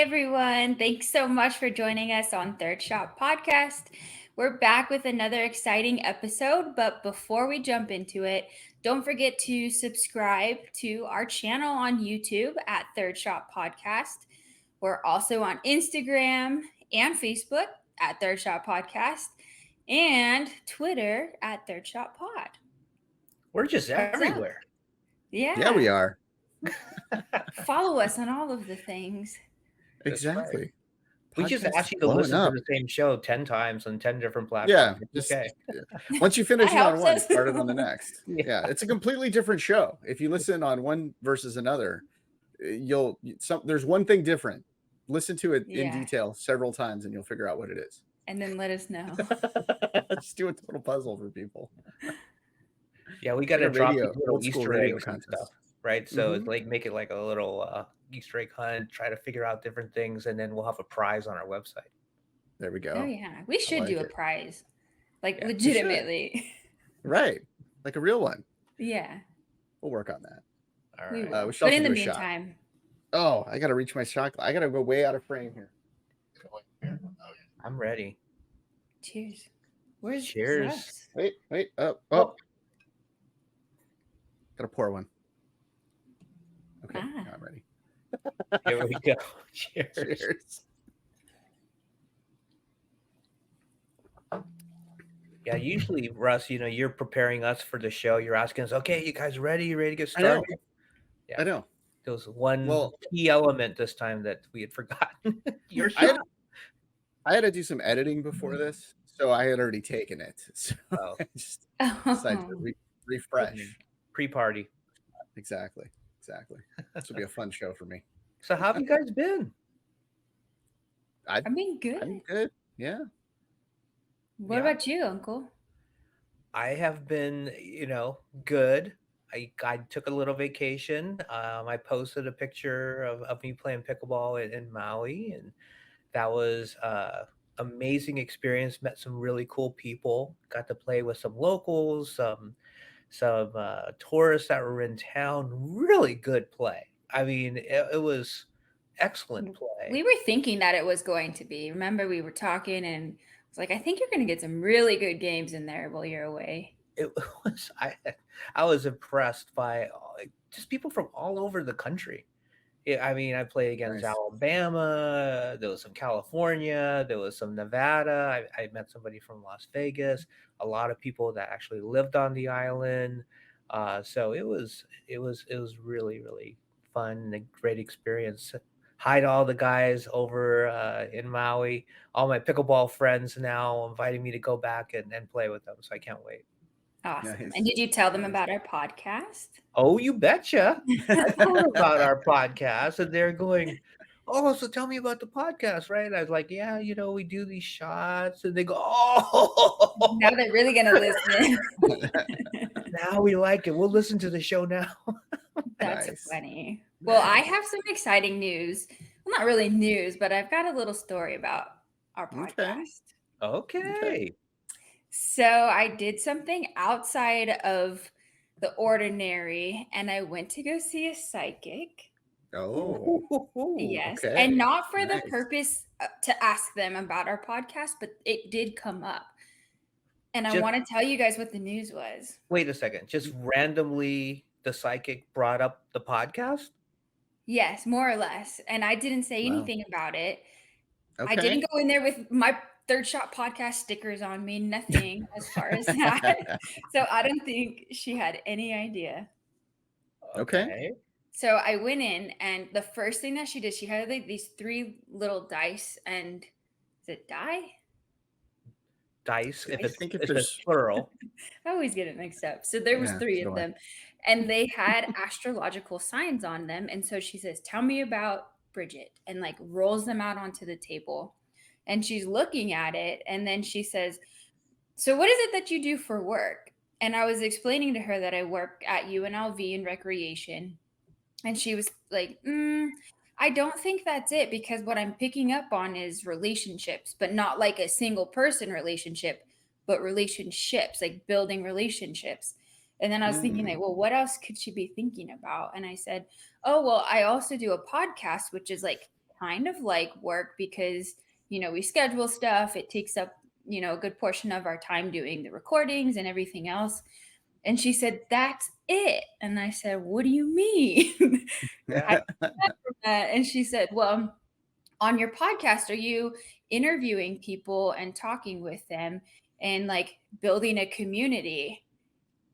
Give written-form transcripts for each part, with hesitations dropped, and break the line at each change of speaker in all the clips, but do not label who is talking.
everyone. Thanks so much for joining us on Third Shot Podcast. We're back with another exciting episode, but before we jump into it, don't forget to subscribe to our channel on YouTube at Third Shot Podcast. We're also on Instagram and Facebook at Third Shot Podcast and Twitter at Third Shot Pod.
We're just everywhere.
Yeah,
we are.
Follow us on all of the things.
Exactly.
Right. We just
Podcast
ask you to
blowing
listen
up.
to the same show 10 times on 10 different
Yeah,
platforms.
just,
Okay.
once you finish
That
it on
helps
one,
us.
start it on the next.
Yeah.
Yeah, it's a completely different show. If you listen on one versus another, there's one thing different. Listen to it in
Yeah.
detail several times, and you'll figure out what it is.
And then let us know.
Just do a total puzzle for people.
Yeah, we got to
Like a
drop
radio-
these little
old school
Easter
radio
eggs and
contest.
stuff, right? So it's
Mhm.
like make it like a little Easter egg hunt, try to figure out different things, and then we'll have a prize on our website.
There we go.
Oh yeah, we should
like
do a
it.
prize, like
Yeah, we
should.
legitimately.
Right, like a real one.
Yeah,
We'll work on that.
All
we
right.
will.
we should
But
also
in the
do a shot.
meantime,
Oh, I gotta reach my shot. I gotta go way out of frame here.
I'm ready.
cheers. Where's
Cheers.
Russ?
Wait. Oh.
Oh.
Gotta pour one. Okay,
Ah.
now I'm ready.
Here we go. Cheers.
Cheers.
Yeah, usually, Russ, you're preparing us for the show. You're asking us, okay, you guys ready? You ready to get
I know.
started? Yeah.
I know.
There was one
Well-
key element this time that we had forgotten. Your
I had,
shot.
I had to do some editing before this, so I had already taken it. So
Oh.
I just decided to
Oh,
refresh.
Pre-party.
Exactly. This will be a fun show for me.
So how have you guys been?
I mean, good.
I'm good. Yeah.
What
Yeah.
about you, Uncle?
I have been, good. I took a little vacation. I posted a picture of me playing pickleball in Maui, and that was amazing experience. Met some really cool people. Got to play with some locals, some tourists that were in town. Really good play. I mean, it was excellent play.
We were thinking that it was going to be. Remember, we were talking, and it's like, I think you're going to get some really good games in there while you're away.
It was I was impressed by just people from all over the country. I mean, I played against
Nice.
Alabama. There was some California. There was some Nevada. I met somebody from Las Vegas. A lot of people that actually lived on the island. So it was really, really fun and a great experience. Hi to all the guys over in Maui. All my pickleball friends now inviting me to go back and play with them. So I can't wait.
Awesome.
Nice.
And did you tell them about our podcast?
Oh, you betcha. I told them about our podcast, and they're going, oh, so tell me about the podcast, right? I was like, yeah, we do these shots. And they go, oh,
Now they're really going to listen.
now we like it. We'll listen to the show now.
That's
Nice.
funny. Well, I have some exciting news. Well, not really news, but I've got a little story about our podcast.
Okay.
So I did something outside of the ordinary, and I went to go see a psychic.
Oh.
Yes.
okay.
And not for the
Nice.
purpose to ask them about our podcast, but it did come up. And I
Just-
want to tell you guys what the news was.
Wait a second. Just randomly, the psychic brought up the podcast?
Yes, more or less. And I didn't say
Wow.
anything about it.
Okay.
I didn't go in there with my Third Shot podcast stickers on me, nothing as far as that. So I don't think she had any idea.
Okay.
So I went in, and the first thing that she did, she had like these 3 little dice, and is it die?
Dice, if
I
it's,
think
if
if
it's
there's-
plural.
I always get it mixed up. So there was
Yeah,
3
so
of
do I.
them, and they had astrological signs on them. And so she says, tell me about Bridget, and like rolls them out onto the table. And she's looking at it, and then she says, so what is it that you do for work? And I was explaining to her that I work at UNLV in recreation. And she was like, I don't think that's it, because what I'm picking up on is relationships, but not like a single person relationship, but relationships, like building relationships. And then I was thinking, like, well, what else could she be thinking about? And I said, oh, well, I also do a podcast, which is like kind of like work because, we schedule stuff. It takes up, a good portion of our time doing the recordings and everything else. And she said, that's it. And I said, what do you mean? How
Yeah.
do you remember that? And she said, well, on your podcast, are you interviewing people and talking with them and like building a community?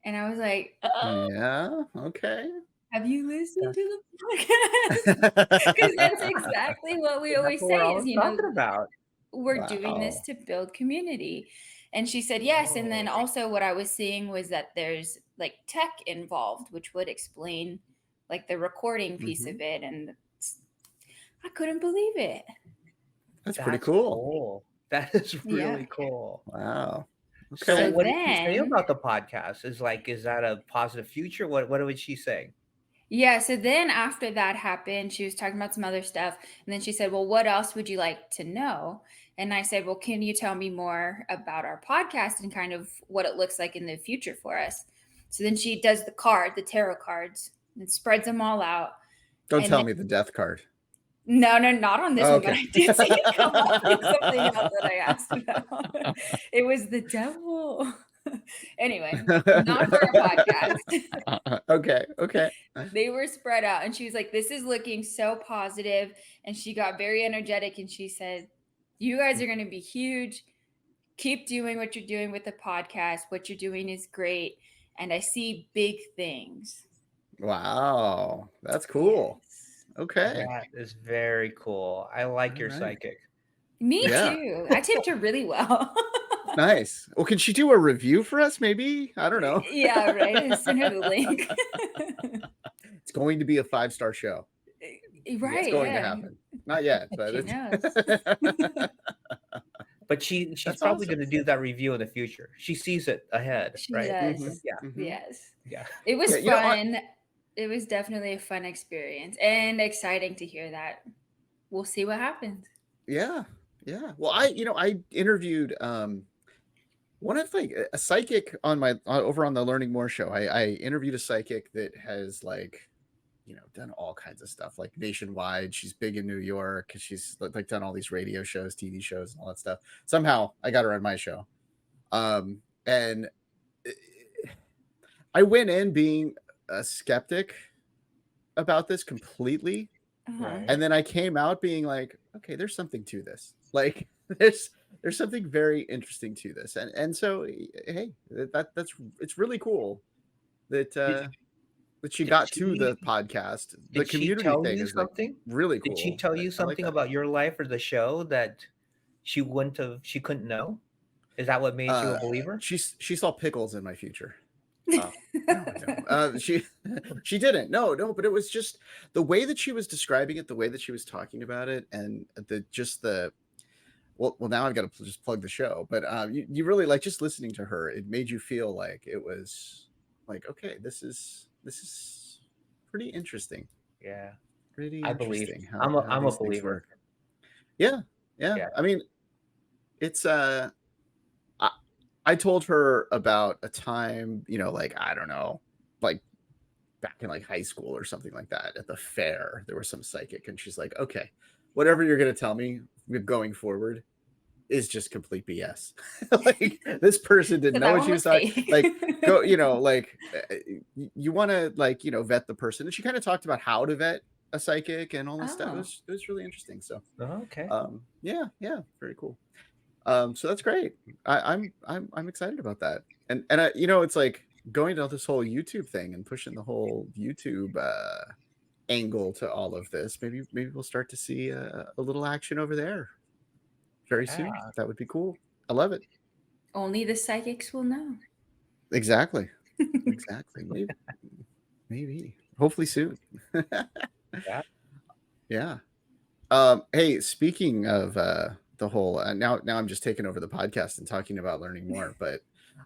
And I was like, oh,
Yeah. Okay.
have you listened
That's
to the podcast? Because that's exactly what we
that's
always
what
say
we're
is,
always talking about.
we're doing this
Wow.
to build community. And she said, yes. And then
Oh,
also what I was seeing was that there's like tech involved, which would explain like the recording piece
Hmm.
of it. And I couldn't believe it.
That's pretty
that's
cool.
cool. That is
Yeah.
really cool.
Wow.
So
Okay.
So
what did she say
then,
about the podcast? Is that a positive future? What was she saying?
yeah, so then after that happened, she was talking about some other stuff. And then she said, well, what else would you like to know? And I said, well, can you tell me more about our podcast and kind of what it looks like in the future for us? So then she does the tarot cards, and spreads them all out.
Don't
And
tell
then,
me the death card.
no, no, not on this one, but
Okay.
I did see it come up in something else that I asked about. It was the devil. Anyway, not for a podcast.
Okay. Okay.
They were spread out, and she was like, this is looking so positive. And she got very energetic, and she said, you guys are going to be huge. Keep doing what you're doing with the podcast. What you're doing is great, and I see big things.
Wow. That's cool.
Yes,
Okay.
That is very cool. I like
All
your
right.
psychic.
me
Yeah.
too. I tipped her really well.
Nice. Well, can she do a review for us? Maybe. I don't know.
Yeah, right. I sent her the link.
It's going to be a 5-star show. It's
Right,
going to
yeah.
happen. Not yet, but
She
it's
knows.
But she's
that's
probably
awesome.
going to do that review in the future. She sees it ahead,
She
right?
does.
Hmm.
Yeah.
Hmm.
Yes.
Yeah.
It was
Yeah. You know,
fun. It was definitely a fun experience and exciting to hear that. We'll see what happens.
yeah. Yeah. Well, I interviewed one of like a psychic on my over on the Learning More show. I interviewed a psychic that has like done all kinds of stuff like nationwide. She's big in New York. She's like done all these radio shows, TV shows, and all that stuff. Somehow I got her on my show. And I went in being a skeptic about this completely.
Uh-huh.
Right.
And then I came out being like, okay, there's something to this. Like there's something very interesting to this. And so hey, it's really cool that
Did,
that she
did
got to
she
the podcast. The
did she
community
tell
thing
you
is like
something?
really
Did she
cool.
tell you
I like
something
that.
about your life or the show that she couldn't know? Is that what made you a believer?
She saw pickles in my future.
Oh,
No. She didn't. No, but it was just the way that she was describing it, the way that she was talking about it, and well, now I've got to just plug the show. But you really like just listening to her. It made you feel like it was like, okay, this is pretty interesting.
yeah.
Pretty
I believe.
interesting
I'm
how
a
these things
believer.
work. Yeah, yeah.
Yeah.
I mean, it's I told her about a time, like I don't know, like back in like high school or something like that at the fair, there was some psychic, and she's like, okay, whatever you're gonna tell me going forward is just complete BS. Like this person didn't
So
know
that
what
one
she was
was
talking.
fake.
Like go, like you want to like vet the person, and she kind of talked about how to vet a psychic and all this stuff.
Oh,
It was really interesting. So
Oh, okay.
yeah, very cool. So that's great. I'm excited about that. And I, it's like going to this whole YouTube thing and pushing the whole YouTube angle to all of this. Maybe we'll start to see a little action over there very soon.
Yeah.
That would be cool. I love it.
only the psychics will know.
Exactly. Maybe. Hopefully soon.
Yeah.
Yeah. Hey, speaking of the whole now I'm just taking over the podcast and talking about learning more, but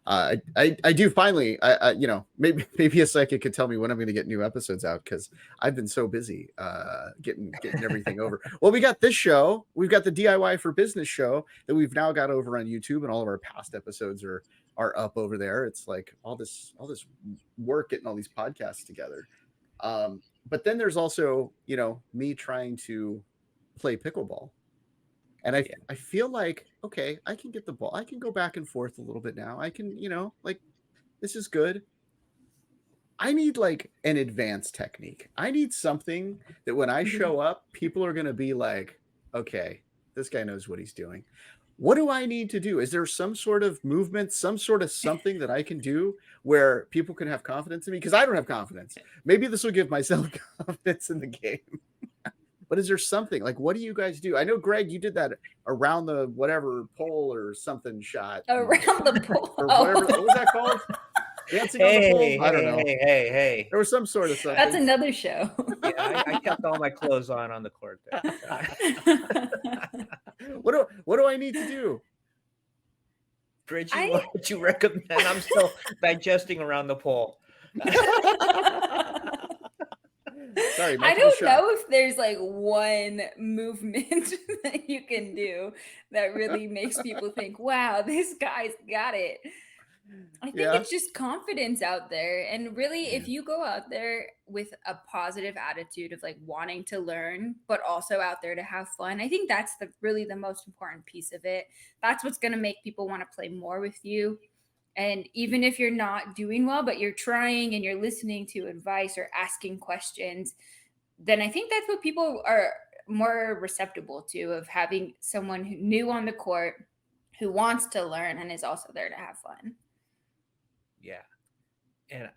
I do finally I maybe a psychic could tell me when I'm going to get new episodes out, because I've been so busy getting everything over. Well, we got this show, we've got the DIY for Business show that we've now got over on YouTube, and all of our past episodes are up over there. It's like all this work getting all these podcasts together. But then there's also me trying to play pickleball. And
Yeah.
I feel like, okay, I can get the ball. I can go back and forth a little bit now. I can, like, this is good. I need like an advanced technique. I need something that when I
Mhm.
show up, people are going to be like, okay, this guy knows what he's doing. What do I need to do? Is there some sort of movement, some sort of something that I can do where people can have confidence in me? Because I don't have confidence. Maybe this will give myself confidence in the game. But is there something like, what do you guys do? I know, Greg, you did that around the whatever pole or something shot,
Around the pole.
or whatever.
Oh,
What was that called? Dancing on the pole?
Hey,
I don't
hey,
know.
hey, hey, hey.
There was some sort of
that's
something.
another show.
Yeah, I kept all my clothes on the court there.
What do I need to do?
Bridgie,
I
what would you recommend? I'm still digesting around the pole.
Sorry,
I
multiple
don't
shots.
know if there's like one movement that you can do that really makes people think, wow, this guy's got it. I think
Yeah.
it's just confidence out there. And really,
Yeah.
if you go out there with a positive attitude of like wanting to learn, but also out there to have fun, I think that's really the most important piece of it. That's what's going to make people want to play more with you. And even if you're not doing well, but you're trying and you're listening to advice or asking questions, then I think that's what people are more receptible to, of having someone who new on the court who wants to learn and is also there to have fun.
Yeah.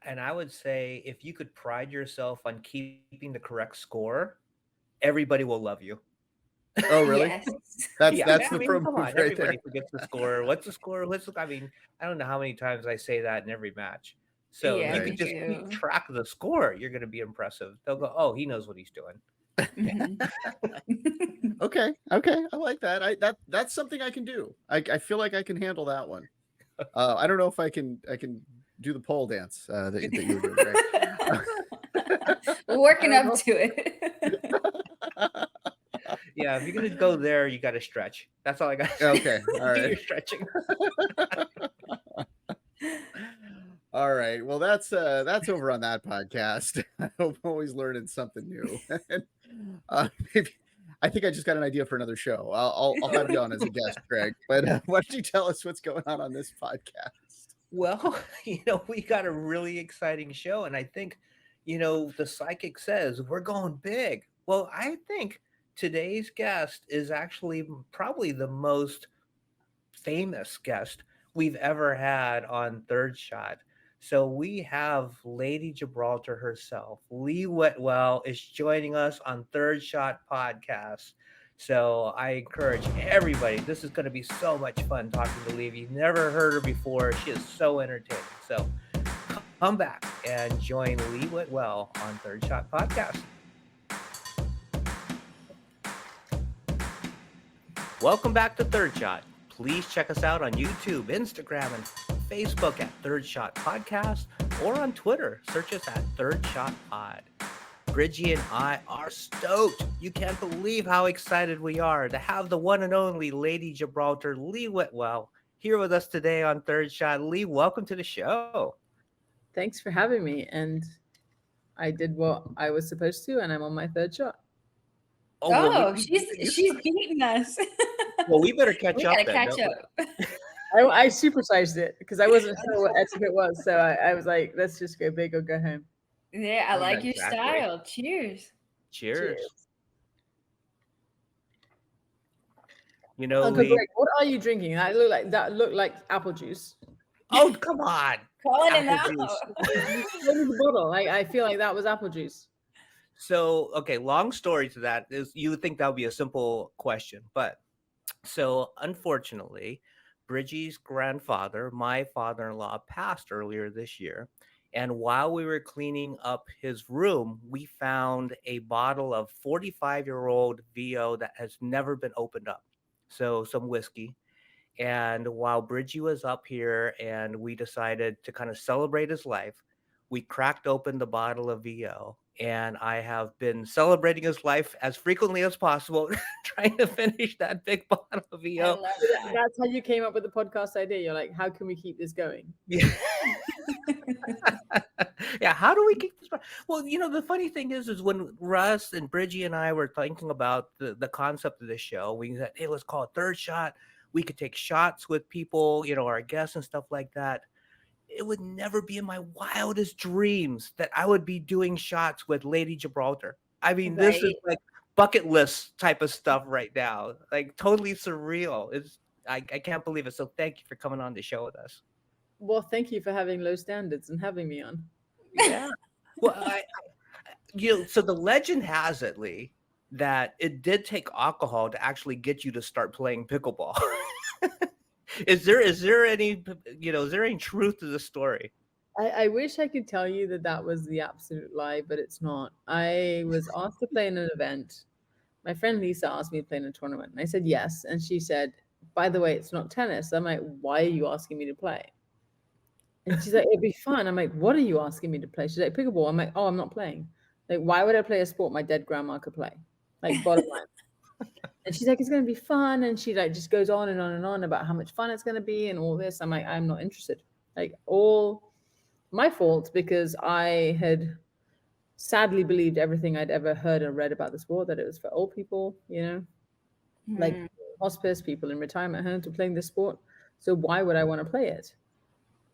And I would say if you could pride yourself on keeping the correct score, everybody will love you.
Oh, really?
Yes.
Yeah,
That's
I
the
mean,
pro
come
move
on,
right there.
everybody forgets the score. What's the score? I mean, I don't know how many times I say that in every match. So if
Yeah,
you
Right.
me
could just keep
too.
track of the score, you're going to be impressive. They'll go, oh, he knows what he's doing.
Mhm.
Okay. I like that. That's something I can do. I feel like I can handle that one. I don't know if I can do the pole dance that you were doing, Greg.
We're
I
working
don't
up
know.
to it.
Yeah, if you're going to go there, you got to stretch. That's all I got to say.
Okay. All
Do
right.
your stretching.
All right. Well, that's over on that podcast. I hope I'm always learning something new. Maybe I think I just got an idea for another show. I'll have you on as a guest, Greg. But why don't you tell us what's going on this podcast?
Well, we got a really exciting show. And I think, the psychic says we're going big. Well, I think today's guest is actually probably the most famous guest we've ever had on Third Shot. So we have Lady Gibraltar herself. Lee Whitwell is joining us on Third Shot Podcast. So I encourage everybody. This is going to be so much fun talking to Lee. If you've never heard her before, she is so entertaining. So come back and join Lee Whitwell on Third Shot Podcast. Welcome back to Third Shot. Please check us out on YouTube, Instagram, and Facebook at Third Shot Podcast, or on Twitter. Search us at Third Shot Pod. Bridgie and I are stoked. You can't believe how excited we are to have the one and only Lady Gibraltar, Lee Whitwell, here with us today on Third Shot. Lee, welcome to the show.
Thanks for having me. And I did what I was supposed to, and I'm on my third shot.
Oh, well,
Oh, she's beating us.
well, we better catch
We
up
gotta
then.
catch
don't we?
up.
I supersized it because I wasn't sure what etiquette was. So I was like, let's just go big or go home.
Yeah, I like your
Exactly.
style. Cheers.
Cheers.
Cheers. Uncle
Lee.
Greg, what are you drinking? That looked like apple juice.
Oh, come on.
Calling him
Apple
out.
juice.
What is the bottle? I feel like that was apple juice.
So, okay, long story to that is you would think that would be a simple question. But so unfortunately, Bridgie's grandfather, my father-in-law, passed earlier this year. And while we were cleaning up his room, we found a bottle of 45-year-old VO that has never been opened up. So some whiskey. And while Bridgie was up here and we decided to kind of celebrate his life, we cracked open the bottle of VO. And I have been celebrating his life as frequently as possible, trying to finish that big bottle of
I
VO.
love that.
That's how you came up with the podcast idea. You're like, how can we keep this going?
Yeah. Yeah, how do we keep this? Well, the funny thing is when Russ and Bridgie and I were thinking about the concept of this show, we said, hey, let's call it Third Shot. We could take shots with people, our guests and stuff like that. It would never be in my wildest dreams that I would be doing shots with Lady Gibraltar. I mean, this is
Right.
like bucket list type of stuff right now, like totally surreal. I can't believe it. So thank you for coming on the show with us.
Well, thank you for having low standards and having me on.
Yeah. Well, so the legend has it, Lee, that it did take alcohol to actually get you to start playing pickleball. Is there any truth to the story?
I wish I could tell you that that was the absolute lie, but it's not. I was asked to play in an event. My friend Lisa asked me to play in a tournament, and I said yes. And she said, by the way, it's not tennis. I'm like, why are you asking me to play? And she's like, it'd be fun. I'm like, what are you asking me to play? She's like, pickleball. I'm like, oh, I'm not playing. Like, why would I play a sport my dead grandma could play? Like, bottom line. And she's like, it's going to be fun. And she like just goes on and on and on about how much fun it's going to be and all this. I'm like, I'm not interested. Like, all my fault because I had sadly believed everything I'd ever heard and read about the sport, that it was for old people, like hospice people in retirement homes to playing this sport. So why would I want to play it?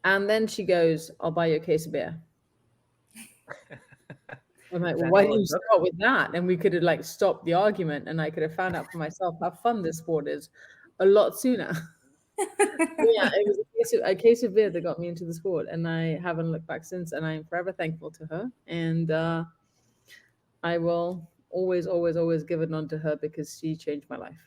And then she goes, I'll buy you a case of beer. I'm like,
Is
well,
that
why
all
didn't
it
you
took?
start with that? And we could have like stopped the argument and I could have found out for myself how fun this sport is a lot sooner. Yeah, it was a case of beer that got me into the sport, and I haven't looked back since. And I'm forever thankful to her, and I will always, always, always give it on to her because she changed my life.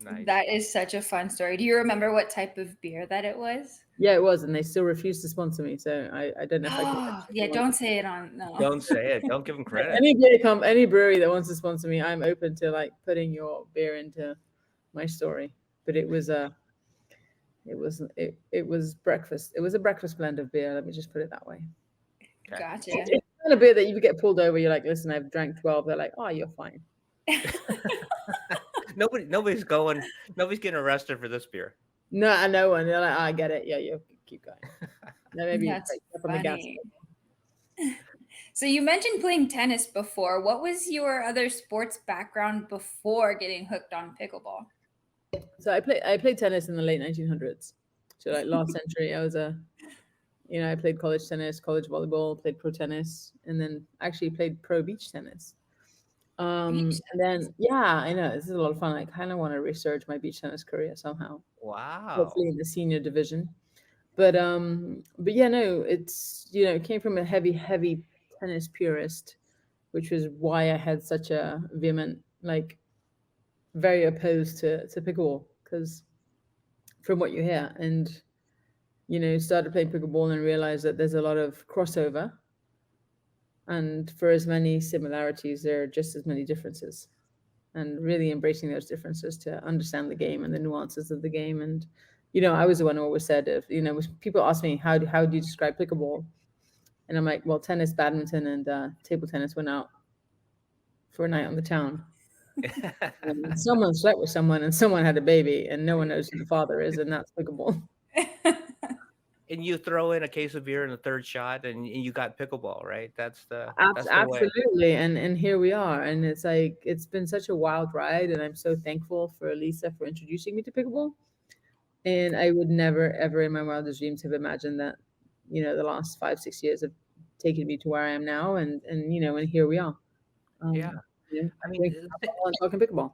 Nice.
That is such a fun story. Do you remember what type of beer that it was?
Yeah, it was, and they still refuse to sponsor me. So I don't know if I could.
Oh, yeah, don't say it on no.
Don't say it. Don't give him credit.
Any brewery that wants to sponsor me, I'm open to like putting your beer into my story. But it was it was breakfast. It was a breakfast blend of beer. Let me just put it that way.
Okay.
Gotcha.
It's the kind of beer that you get pulled over. You're like, listen, I've drank 12. They're like, oh, you're fine.
Nobody's getting arrested for this beer.
No, no one. They're like, oh, I get it. Yeah, you keep going. No, maybe
That's
up on the gas.
funny. So you mentioned playing tennis before. What was your other sports background before getting hooked on pickleball?
So I played tennis in the late 1900s. So like last century, I was I played college tennis, college volleyball, played pro tennis, and then actually played pro beach tennis.
Beach
And then yeah, I know this is a lot of fun. I kind of want to resurge my beach tennis career somehow,
Wow.
hopefully in the senior division. But yeah, no, it's it came from a heavy tennis purist, which was why I had such a vehement very opposed to pickleball because from what you hear and started playing pickleball and realized that there's a lot of crossover, and for as many similarities there are just as many differences, and really embracing those differences to understand the game and the nuances of the game. And I was the one who always said, if people ask me how do you describe pickleball, and I'm like, well, tennis, badminton, and table tennis went out for a night on the town. And someone slept with someone and someone had a baby and no one knows who the father is, and that's pickleball.
And you throw in a case of beer in the third shot, and you got pickleball, right? That's the way.
Absolutely. And here we are, and it's like it's been such a wild ride, and I'm so thankful for Lisa for introducing me to pickleball. And I would never ever in my wildest dreams have imagined that the last 5-6 years have taken me to where I am now, and here we are.
Yeah. I mean,
talking pickleball.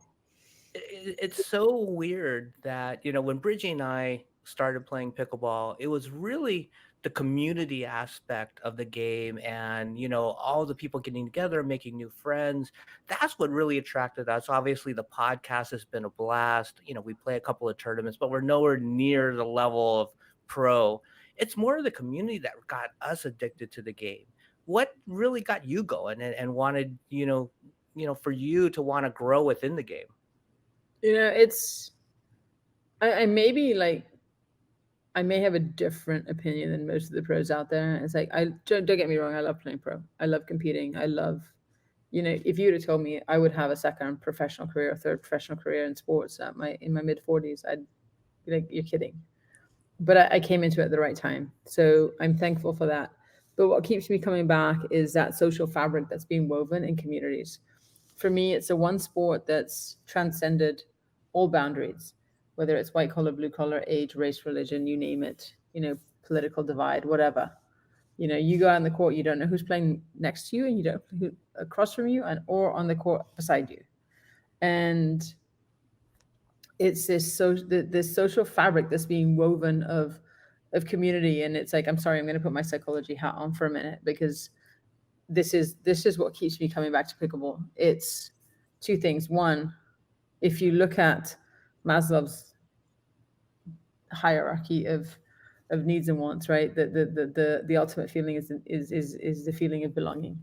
it's so weird that when Bridgie and I started playing pickleball, it was really the community aspect of the game, and all the people getting together, making new friends. That's what really attracted us. Obviously, the podcast has been a blast. We play a couple of tournaments, but we're nowhere near the level of pro. It's more of the community that got us addicted to the game. What really got you going and wanted for you to want to grow within the game?
It's I maybe I may have a different opinion than most of the pros out there. It's like I don't get me wrong, I love playing pro. I love competing. I love if you would have told me I would have a second professional career, a third professional career in sports in my mid 40s, I'd be like, you're kidding. But I came into it at the right time. So I'm thankful for that. But what keeps me coming back is that social fabric that's being woven in communities. For me, it's a one sport that's transcended all boundaries, whether it's white collar, blue collar, age, race, religion, you name it, political divide, whatever. You go out on the court, you don't know who's playing next to you, and you don't know who across from you, and or on the court beside you. And it's this social fabric that's being woven of community. And it's like, I'm sorry, I'm going to put my psychology hat on for a minute, because this is what keeps me coming back to pickleball. It's two things. One, if you look at Maslow's hierarchy of needs and wants, right? The ultimate feeling is the feeling of belonging.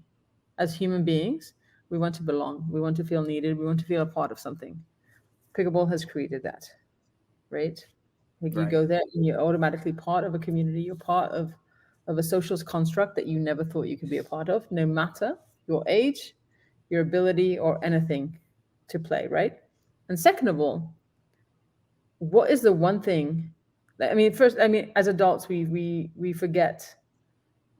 As human beings, we want to belong. We want to feel needed. We want to feel a part of something. Pickleball has created that, right? Like, you
Right.
go there and you're automatically part of a community. You're part of a social construct that you never thought you could be a part of, no matter your age, your ability, or anything to play, right? And second of all, what is the one thing that, I mean, first, I mean, as adults, we forget,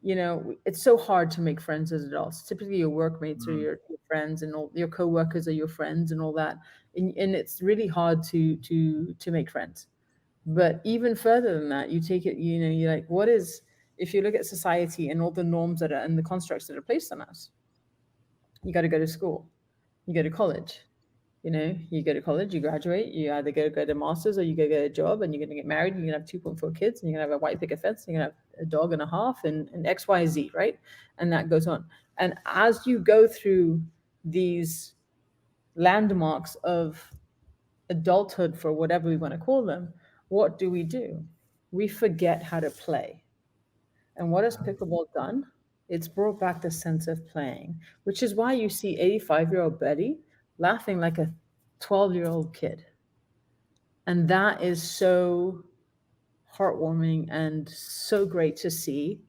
it's so hard to make friends as adults. Typically your workmates are
Mm.
your friends, and all your coworkers are your friends and all that. And it's really hard to make friends. But even further than that, you take it, you're like, what is, if you look at society and all the norms that are and the constructs that are placed on us, you got to go to school, you go to college, you go to college, you graduate, you either go get a master's or you go get a job, and you're going to get married, and you're going to have 2.4 kids, and you're going to have a white picket fence, and you're going to have a dog and a half, and XYZ, right? And that goes on. And as you go through these landmarks of adulthood, for whatever we want to call them, what do? We forget how to play. And what has pickleball done? It's brought back the sense of playing, which is why you see 85-year-old Betty laughing like a 12-year-old kid. And that is so heartwarming and so great to see.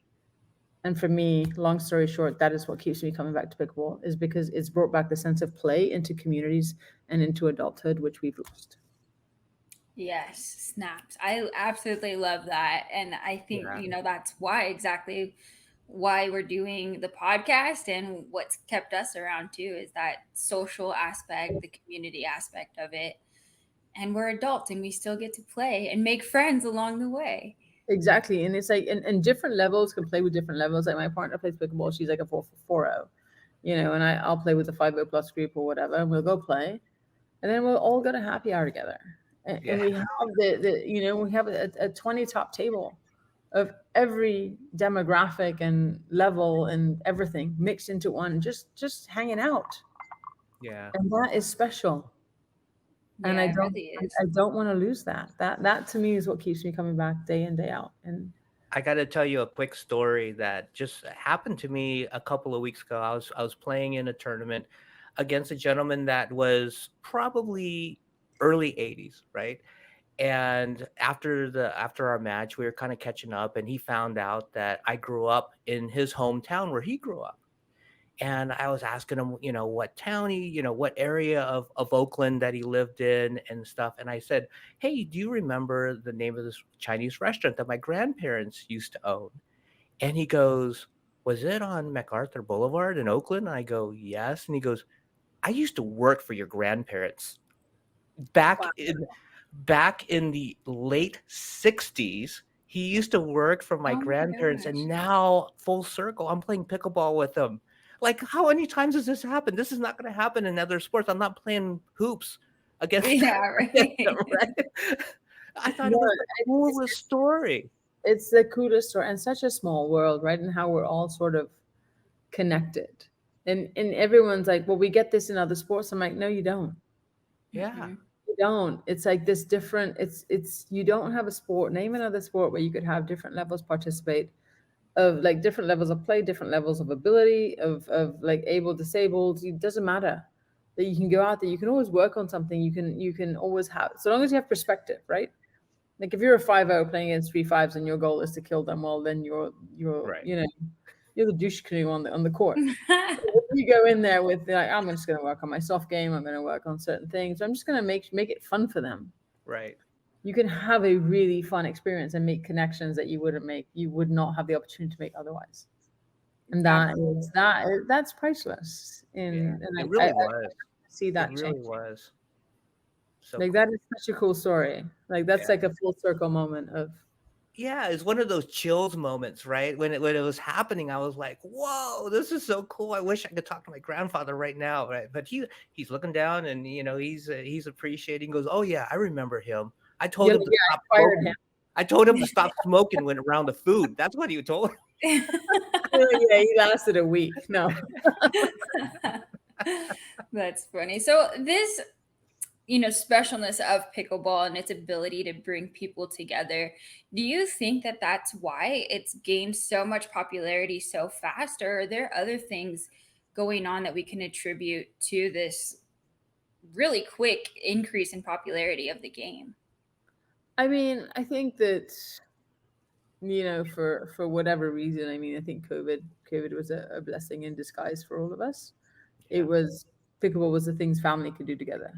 And for me, long story short, that is what keeps me coming back to pickleball, is because it's brought back the sense of play into communities and into adulthood, which we've lost.
Yes, snaps. I absolutely love that. And I think,
Yeah.
that's why, exactly why we're doing the podcast, and what's kept us around too is that social aspect, the community aspect of it. And we're adults and we still get to play and make friends along the way.
Exactly. And it's like, and different levels can play with different levels. Like, my partner plays pickleball. She's like a 4-4-0, and I'll play with the 5-0 plus group or whatever, and we'll go play. And then we'll all go to happy hour together. And
Yeah.
we have we have a 20 top table of every demographic and level and everything mixed into one, just hanging out.
Yeah.
And that is special. And
Yeah, it really is.
I don't want to lose that. That to me is what keeps me coming back day in, day out. And
I got to tell you a quick story that just happened to me a couple of weeks ago. I was playing in a tournament against a gentleman that was probably early 80s, right? And after our match, we were kind of catching up, and he found out that I grew up in his hometown where he grew up. And I was asking him, what town what area of Oakland that he lived in and stuff. And I said, "Hey, do you remember the name of this Chinese restaurant that my grandparents used to own?" And he goes, "Was it on MacArthur Boulevard in Oakland?" And I go, "Yes." And he goes, "I used to work for your grandparents back
wow.
in the late 60s. He used to work for my
Oh my
grandparents,
gosh.
and now full circle, I'm playing pickleball with him. Like, how many times has this happened? This is not going to happen in other sports. I'm not playing hoops against
Yeah,
against them,
right.
right? I thought
No,
it was the
it's,
coolest story.
it's the coolest story, and such a small world, right? And how we're all sort of connected. And everyone's like, well, we get this in other sports. I'm like, no, you don't.
Yeah,
You don't. It's like this different, it's you don't have a sport. Name another sport where you could have different levels participate, of like different levels of play, different levels of ability, of like able, disabled. It doesn't matter. That you can go out there, you can always work on something. You can always have, so long as you have perspective, right? Like, if you're a 5-0 playing against 3-5s and your goal is to kill them, well, then you're
right,
you're the douche canoe on the court. If you go in there with like, I'm just going to work on my soft game, I'm going to work on certain things, I'm just going to make it fun for them.
right.
You can have a really fun experience and make connections that you would not have the opportunity to make otherwise. and that's priceless.
Yeah,
And
it
I
really was.
see
It
that
really
change.
was. So
Like that
cool.
is such a cool story. Like that's
Yeah.
like a full circle moment of
Yeah, it's one of those chills moments, right? When it was happening, I was like, "Whoa, this is so cool. I wish I could talk to my grandfather right now." Right? But he's looking down and he's appreciating. Goes, "Oh yeah, I remember him. I told
yeah,
him to
yeah,
stop
inspired him.
smoking. I told him to stop smoking when around the food. That's what he told."
Yeah, he lasted a week. No.
That's funny. So this, specialness of pickleball and its ability to bring people together, do you think that that's why it's gained so much popularity so fast, or are there other things going on that we can attribute to this really quick increase in popularity of the game?
I mean, I think that for whatever reason, I mean, I think COVID was a blessing in disguise for all of us. It
Yeah,
was Pickleball was the things family could do together.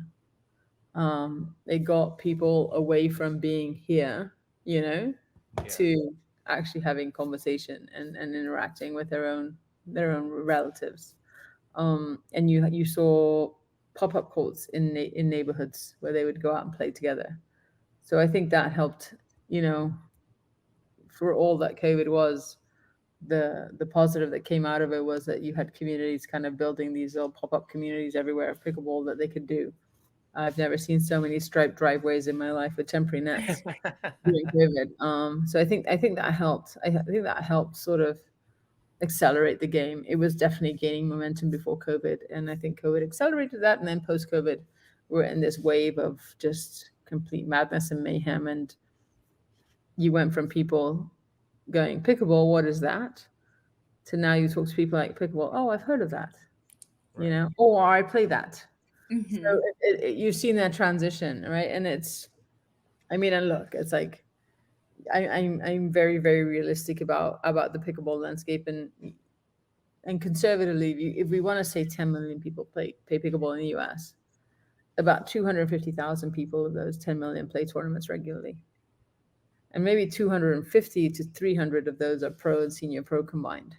It got people away from being here, you know,
yeah,
to actually having conversation and interacting with their own relatives. And you saw pop-up courts in neighborhoods where they would go out and play together. So I think that helped, you know, for all that COVID was, the positive that came out of it was that you had communities kind of building these little pop-up communities everywhere of pickleball that they could do. I've never seen so many striped driveways in my life with temporary nets during COVID. So I think that helped. I think that helped sort of accelerate the game. It was definitely gaining momentum before COVID, and I think COVID accelerated that. And then post COVID, we're in this wave of just complete madness and mayhem. And you went from people going pickleball, what is that? To now you talk to people like pickleball. Oh, I've heard of that.
right.
Or I play that. So
Hmm.
you've seen that transition, right? And I mean, and look, it's like I'm very very realistic about the pickleball landscape, and conservatively, if we want to say 10 million people play pickleball in the U.S., about 250,000 people of those 10 million play tournaments regularly, and maybe 250 to 300 of those are pro and senior pro combined.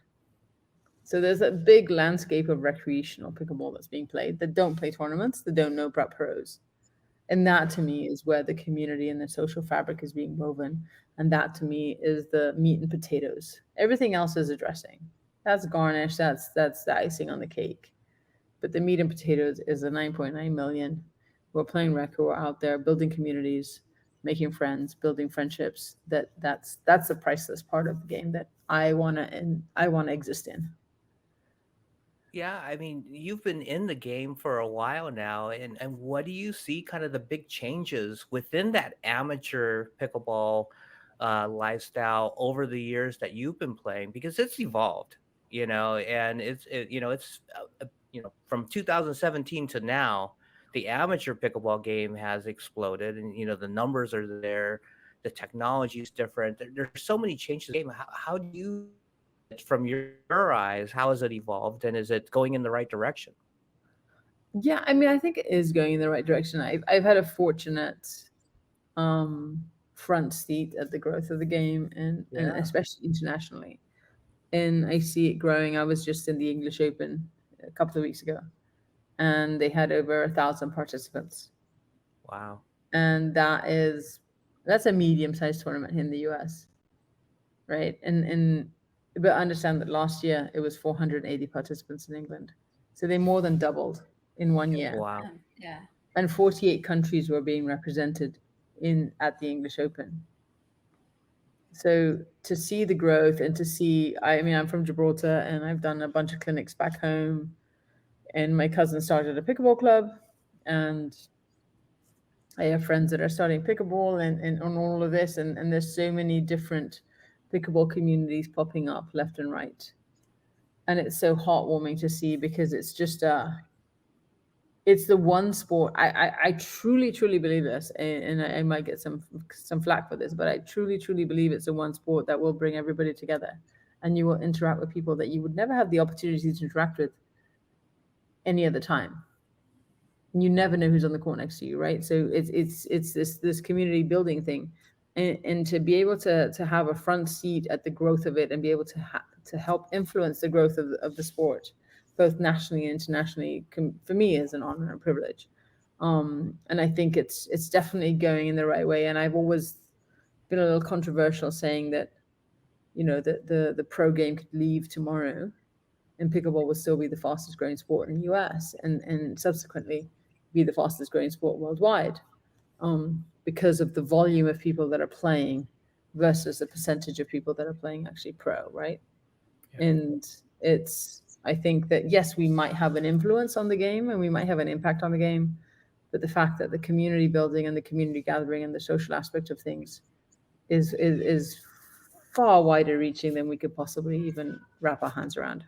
So there's a big landscape of recreational pickleball that's being played that don't play tournaments, that don't know about pros. And that to me is where the community and the social fabric is being woven. And that to me is the meat and potatoes. Everything else is a dressing. That's garnish, that's the icing on the cake. But the meat and potatoes is the 9.9 million who are playing rec, who are out there building communities, making friends, building friendships. That's the priceless part of the game that I wanna exist in.
Yeah, I mean, you've been in the game for a while now, and what do you see kind of the big changes within that amateur pickleball lifestyle over the years that you've been playing? Because it's evolved, and from 2017 to now, the amateur pickleball game has exploded, and the numbers are there, the technology is different. There's so many changes in the game. How do you from your eyes, how has it evolved and is it going in the right direction?
Yeah, I mean, I think it is going in the right direction. I've had a fortunate front seat at the growth of the game, and
Yeah.
especially internationally. And I see it growing. I was just in the English Open a couple of weeks ago, and they had over 1,000 participants,
Wow.
and that's a medium-sized tournament in the US, right? And but understand that last year it was 480 participants in England, so they more than doubled in one year,
Wow.
Yeah.
and 48 countries were being represented in at the English Open. So to see the growth and to see, I mean, I'm from Gibraltar and I've done a bunch of clinics back home, and my cousin started a pickleball club, and I have friends that are starting pickleball and on all of this, and there's so many different pickleball communities popping up left and right. And it's so heartwarming to see because it's the one sport I truly truly believe this, and I might get some flack for this, but I truly truly believe it's the one sport that will bring everybody together, and you will interact with people that you would never have the opportunity to interact with any other time. You never know who's on the court next to you, right? So it's this community building thing, and to be able to have a front seat at the growth of it and be able to to help influence the growth of the sport, both nationally and internationally, for me is an honor and a privilege. And I think it's definitely going in the right way. And I've always been a little controversial saying that, the pro game could leave tomorrow and pickleball will still be the fastest growing sport in the US and subsequently be the fastest growing sport worldwide, because of the volume of people that are playing versus the percentage of people that are playing actually pro, right?
Yeah.
And I think that yes, we might have an influence on the game and we might have an impact on the game, but the fact that the community building and the community gathering and the social aspect of things is far wider reaching than we could possibly even wrap our hands around.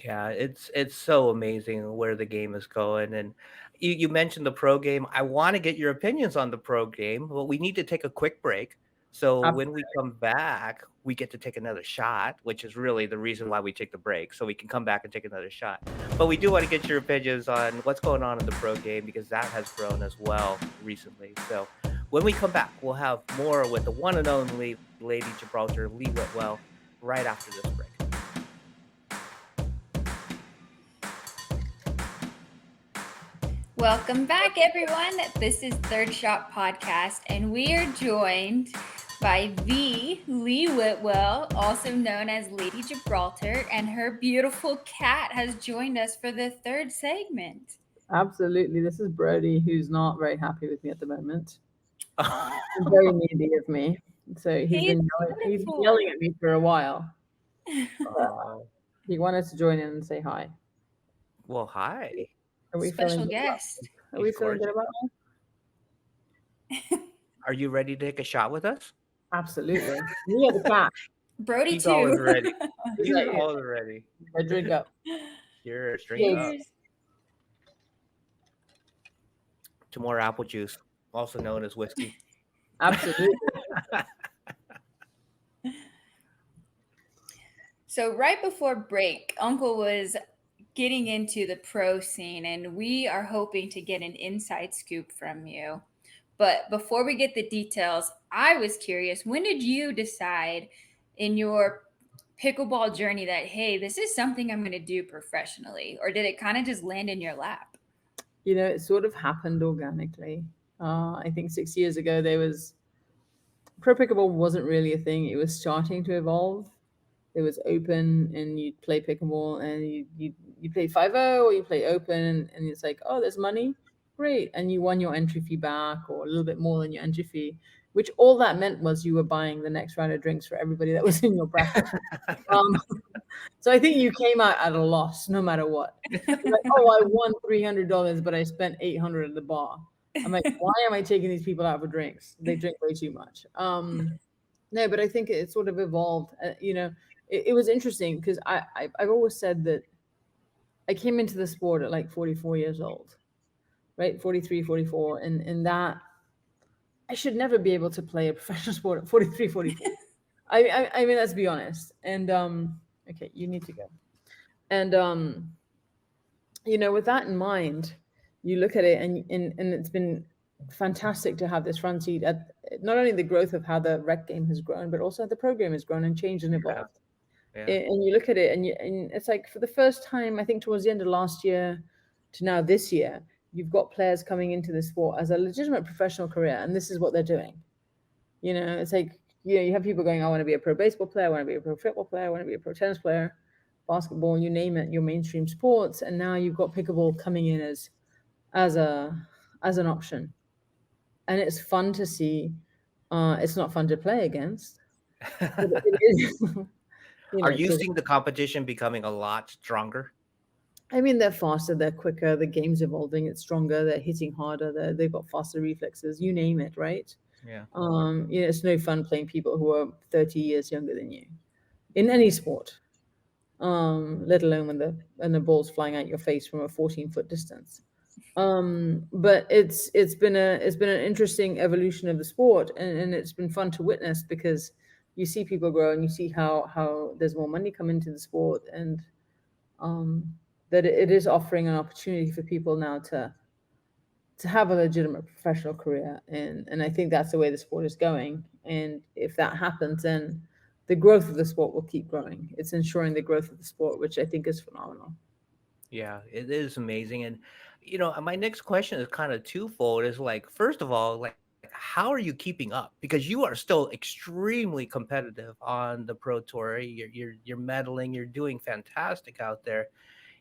Yeah, it's so amazing where the game is going. And you mentioned the pro game. I want to get your opinions on the pro game, but we need to take a quick break. So when we come back, we get to take another shot, which is really the reason why we take the break, so we can come back and take another shot. But we do want to get your opinions on what's going on in the pro game because that has grown as well recently. So when we come back, we'll have more with the one and only Lady Gibraltar, Lee Whitwell, right after this break.
Welcome back, everyone. This is Third Shot Podcast, and we are joined by the Lee Whitwell, also known as Lady Gibraltar, and her beautiful cat has joined us for the third segment.
Absolutely. This is Brody, who's not very happy with me at the moment. Very needy of me. So he's been yelling at me for a while. He wanted to join in and say hi.
Well, hi.
Are we
Special
feeling
guest.
Are we feeling good about
it? Are you ready to take a shot with us?
Absolutely. Me or the cat?
Brody
He's
too.
always ready. He's always ready.
I drink up.
Cheers. Drink up. To more apple juice, also known as whiskey.
Absolutely.
So right before break, Uncle was getting into the pro scene, and we are hoping to get an inside scoop from you. But before we get the details, I was curious, when did you decide in your pickleball journey that, hey, this is something I'm going to do professionally? Or did it kind of just land in your lap?
It sort of happened organically. I think 6 years ago, pro pickleball wasn't really a thing. It was starting to evolve. It was open and you'd play pickleball and you play 5-0 or you play open and it's like, oh, there's money. Great. And you won your entry fee back or a little bit more than your entry fee, which all that meant was you were buying the next round of drinks for everybody that was in your bracket. So I think you came out at a loss no matter what. Like, oh, I won $300, but I spent $800 at the bar. I'm like, why am I taking these people out for drinks? They drink way too much. No, but I think it sort of evolved. It was interesting because I've always said that I came into the sport at like 44 years old, right? 43, 44. And that I should never be able to play a professional sport at 43, 44. I mean, let's be honest. And, okay, you need to go. And, with that in mind, you look at it and it's been fantastic to have this front seat at not only the growth of how the rec game has grown, but also the program has grown and changed and evolved. Yeah. And you look at it and it's like for the first time, I think towards the end of last year to now this year, you've got players coming into the sport as a legitimate professional career. And this is what they're doing. It's like, you have people going, I want to be a pro baseball player. I want to be a pro football player. I want to be a pro tennis player, basketball, you name it, your mainstream sports. And now you've got pickleball coming in as an option. And it's fun to see. It's not fun to play against. But it is.
Are you seeing the competition becoming a lot stronger?
I mean, they're faster, they're quicker, the game's evolving, it's stronger, they're hitting harder, they've got faster reflexes, you name it, right?
Yeah.
It's no fun playing people who are 30 years younger than you in any sport, let alone when the ball's flying out your face from a 14-foot distance. But it's been an interesting evolution of the sport, and it's been fun to witness because you see people grow and you see how there's more money come into the sport, and that it is offering an opportunity for people now to have a legitimate professional career, and I think that's the way the sport is going. And if that happens, then the growth of the sport will keep growing. It's ensuring the growth of the sport, which I think is phenomenal.
Yeah, it is amazing. And my next question is kind of twofold. Is like, first of all, like how are you keeping up? Because you are still extremely competitive on the pro tour. You're medaling, you're doing fantastic out there.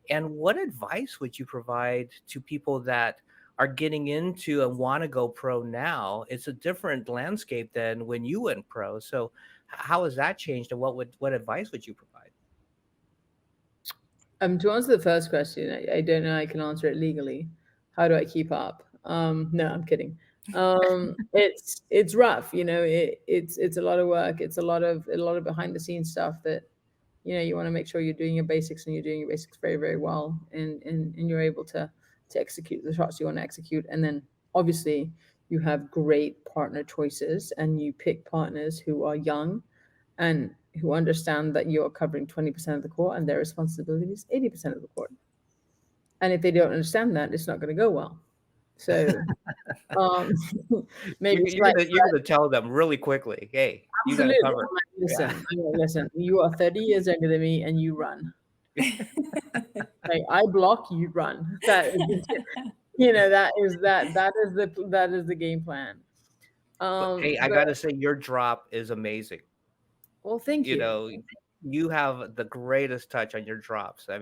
And what advice would you provide to people that are getting into and want to go pro now? It's a different landscape than when you went pro. So how has that changed, and what advice would you provide?
To answer the first question, I don't know I can answer it legally. How do I keep up? No, I'm kidding. It's rough, it's a lot of work. It's a lot of behind the scenes stuff that you want to make sure you're doing your basics, and you're doing your basics very, very well, and you're able to execute the shots you want to execute. And then obviously you have great partner choices, and you pick partners who are young and who understand that you're covering 20% of the court and their responsibility is 80% of the court. And if they don't understand that, it's not going to go well. So um, maybe
You're, you're
slight.
gonna you're gonna tell them really quickly, hey, you got to
Absolutely.
cover it.
I'm like,
Yeah.
listen, you are 30 years younger than me and you run. Like, I block, you run. That is, that is the game plan.
But hey, I
But
gotta say, your drop is amazing.
well, thank
You
you.
know, you have the greatest touch on your drops. I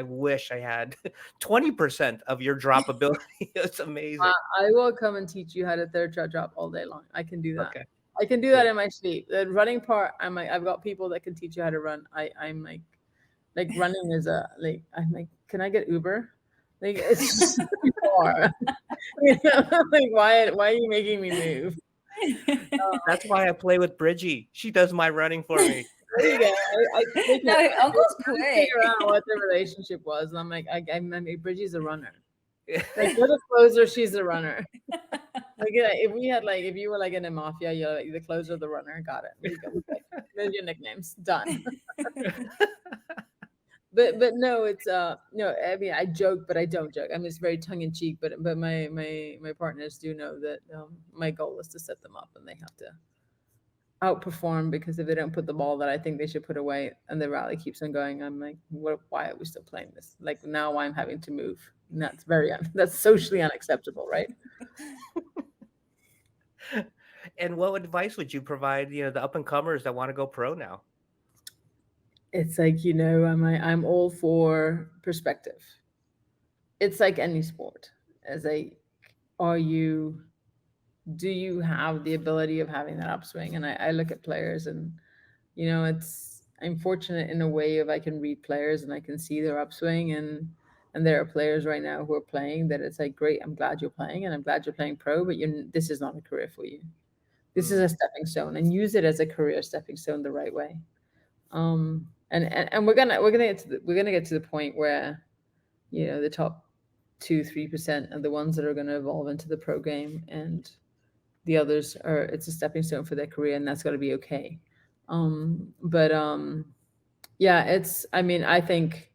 wish I had 20% of your drop ability. It's
I,
amazing.
I will come and teach you how to third shot drop all day long. I can do that.
Okay,
I can do that
good.
in my sleep. The running part, I've got people that can teach you how to run. I'm like running is I'm like, can I get Uber? Like, it's just too far. Like, why are you making me move?
That's why I play with Bridgie. She does my running for me.
There you go. Listen,
No, uncle's
I just figure
quick.
out what the relationship was, and I'm like, I mean, Bridgie's a runner. Like, you're the closer, she's the runner. Like, yeah, if we had like, if you were like in a mafia, you're like the closer, the runner. Got it. There you go. Okay. There's your nicknames. Done. But no, it's no. I mean, I joke, but I don't joke. I mean, it's very tongue in cheek. But my partners do know that my goal is to set them up, and they have to outperform, because if they don't put the ball that I think they should put away, and the rally keeps on going, I'm like, what? Why are we still playing this? Like, now I'm having to move. And that's that's socially unacceptable, right?
And what advice would you provide, the up and comers that want to go pro now?
It's like, I'm all for perspective. It's like any sport. As a, are you do you have the ability of having that upswing? And I look at players, and it's, I'm fortunate in a way of I can read players and I can see their upswing, and there are players right now who are playing that it's like, great, I'm glad you're playing, and I'm glad you're playing pro, but this is not a career for you. This is
Mm,
a stepping stone, and use it as a career stepping stone the right way. And we're gonna get to the point where the top 2-3% are the ones that are going to evolve into the pro game, and the others are, it's a stepping stone for their career, and that's got to be okay. But yeah, I mean, I think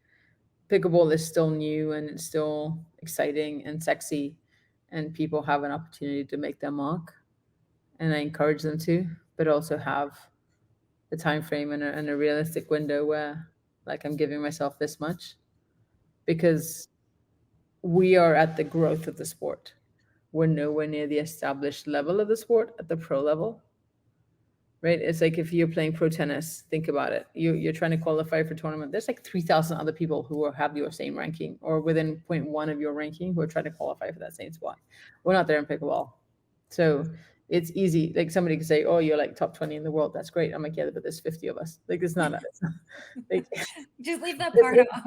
pickleball is still new, and it's still exciting and sexy, and people have an opportunity to make their mark, and I encourage them to, but also have a time frame and a realistic window where, like, I'm giving myself this much, because we are at the growth of the sport. We're nowhere near the established level of the sport at the pro level, right? It's like, if you're playing pro tennis, think about it. You're trying to qualify for tournament. There's like 3,000 other people who have your same ranking, or within point 0.1 of your ranking, who are trying to qualify for that same spot. We're not there in pickleball. So it's easy. Like, somebody could say, oh, you're like top 20 in the world. That's great. I'm like, yeah, but there's 50 of us. Like, it's not like,
Just leave that part off.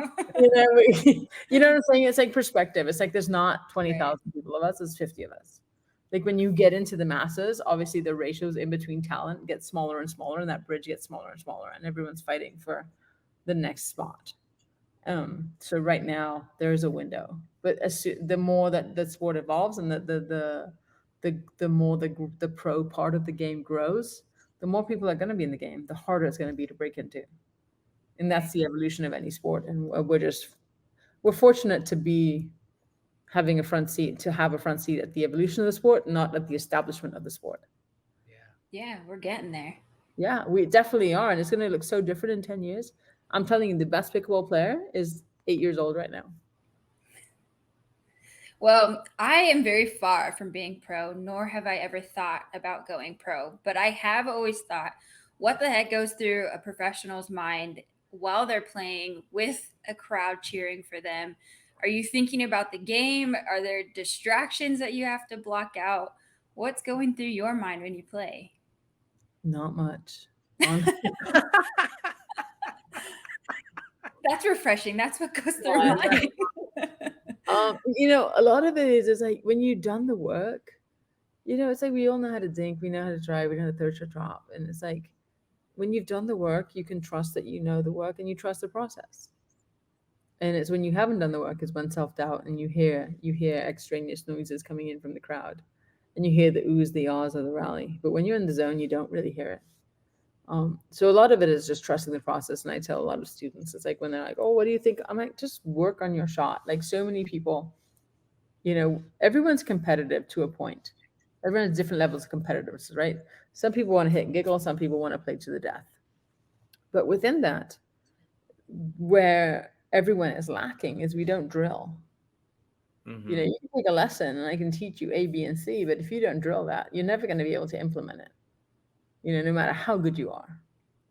you know what I'm saying? It's like perspective. It's like, there's not 20,000
Right.
people of us, there's 50 of us. Like, when you get into the masses, obviously the ratios in between talent get smaller and smaller, and that bridge gets smaller and smaller, and everyone's fighting for the next spot. So right now there is a window, but the more that the sport evolves, and the more the pro part of the game grows, the more people are going to be in the game, the harder it's going to be to break into. And that's the evolution of any sport. And we're fortunate to be having a front seat, to have a front seat at the evolution of the sport, not at the establishment of the sport.
yeah.
Yeah, we're getting there.
Yeah, we definitely are, and it's going to look so different in 10 years. I'm telling you, the best pickleball player is 8 years old right now.
Well, I am very far from being pro, nor have I ever thought about going pro. But I have always thought, what the heck goes through a professional's mind while they're playing with a crowd cheering for them? Are you thinking about the game? Are there distractions that you have to block out? What's going through your mind when you play?
Not much. On
That's refreshing. That's what goes through mine.
a lot of it is like when you've done the work, it's like we all know how to dink, we know how to drive, we know how to third shot drop, and it's like when you've done the work, you can trust that you know the work and you trust the process. And it's when you haven't done the work is when self doubt and you hear extraneous noises coming in from the crowd, and you hear the oohs, the ahs of the rally. But when you're in the zone, you don't really hear it. So a lot of it is just trusting the process. And I tell a lot of students, it's like when they're like, "Oh, what do you think?" I'm like, "Just work on your shot." Like so many people, everyone's competitive to a point. Everyone has different levels of competitiveness, right? Some people want to hit and giggle, some people want to play to the death. But within that, where everyone is lacking is we don't drill. You can take a lesson and I can teach you A, B, and C, but if you don't drill that, you're never going to be able to implement it, no matter how good you are.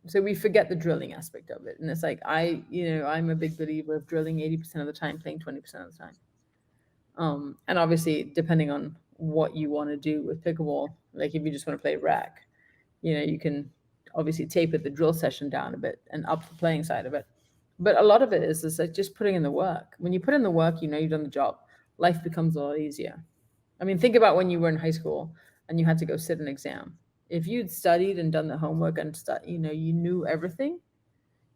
So we forget the drilling aspect of it. And it's like, I'm a big believer of drilling 80% of the time, playing 20% of the time. And obviously, depending on what you want to do with pickleball, like if you just want to play rec, you can obviously taper the drill session down a bit and up the playing side of it. But a lot of it is like just putting in the work. When you put in the work, you've done the job. Life becomes a lot easier. I mean, think about when you were in high school and you had to go sit an exam. If you'd studied and done the homework and you knew everything,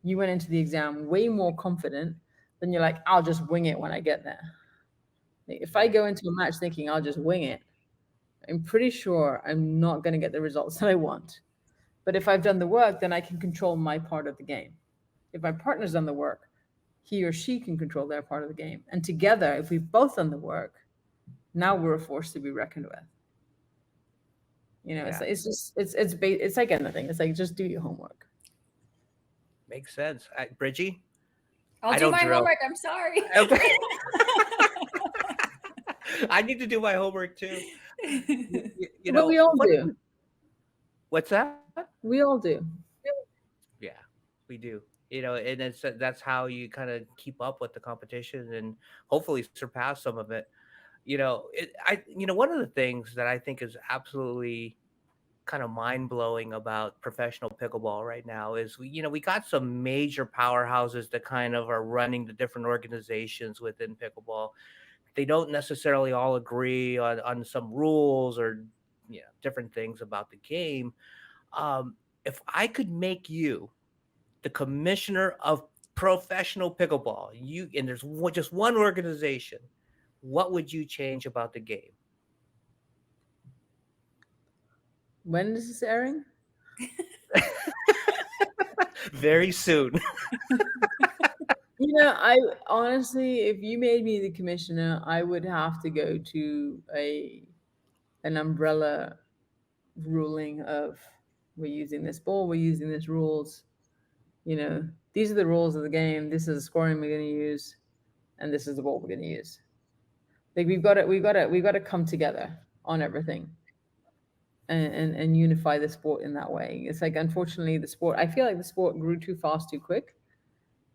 you went into the exam way more confident than you're like, I'll just wing it when I get there. If I
Right.
go into a match thinking I'll just wing it, I'm pretty sure I'm not going to get the results that I want. But if I've done the work, then I can control my part of the game. If my partner's done the work, he or she can control their part of the game. And together, if we've both done the work, now we're a force to be reckoned with. It's
Yeah.
it's just it's like anything. It's like just do your homework.
Makes sense. Bridgie,
I'll
I
do
don't
my
drill.
homework. I'm sorry.
Okay. I need to do my homework too.
But we all
What?
do.
What's that?
We all do.
Yeah, we do. And that's how you kind of keep up with the competition and hopefully surpass some of it. One of the things that I think is absolutely kind of mind blowing about professional pickleball right now is we got some major powerhouses that kind of are running the different organizations within pickleball. They don't necessarily all agree on some rules or different things about the game. Um, if I could make you the commissioner of professional pickleball, and there's just one organization, what would you change about the game?
When is this airing?
Very soon.
I honestly, if you made me the commissioner, I would have to go to an umbrella ruling of we're using this ball, we're using these rules. These are the rules of the game. This is the scoring we're going to use, and this is the ball we're going to use. Like we've got to come together on everything and unify the sport in that way. It's like unfortunately the sport. I feel like the sport grew too fast, too quick,